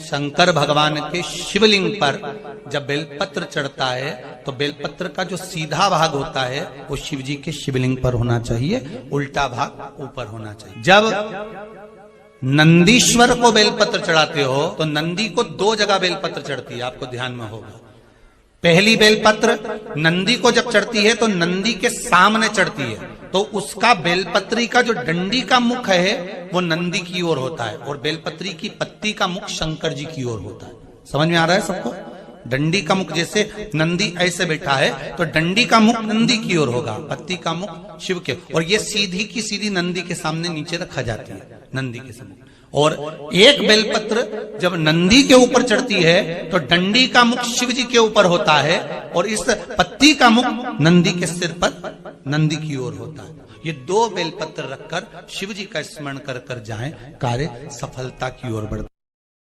शंकर भगवान के शिवलिंग पर जब बेलपत्र चढ़ता है तो बेलपत्र का जो सीधा भाग होता है वो शिव जी के शिवलिंग पर होना चाहिए, उल्टा भाग ऊपर होना चाहिए। जब नंदीश्वर को बेलपत्र चढ़ाते हो तो नंदी को दो जगह बेलपत्र चढ़ती है, आपको ध्यान में होगा। पहली बेलपत्र नंदी को जब चढ़ती है तो नंदी के सामने चढ़ती है, तो उसका बेलपत्री का जो डंडी का मुख है वो नंदी की ओर होता है और बेलपत्री की पत्ती का मुख शंकर जी की ओर होता है। समझ में आ रहा है सबको? डंडी का मुख, जैसे नंदी ऐसे बैठा है तो डंडी का मुख नंदी की ओर होगा, पत्ती का मुख शिव के, और ये सीधी की सीधी नंदी के सामने नीचे रखा जाती है, नंदी के सामने। और एक बेलपत्र जब नंदी के ऊपर चढ़ती है तो डंडी का मुख शिव जी के ऊपर होता है और इस पत्ती का मुख नंदी के सिर पर नंदी की ओर होता है। ये दो बेलपत्र रखकर शिव जी का स्मरण कर कर जाएं, कार्य सफलता की ओर बढ़ता है।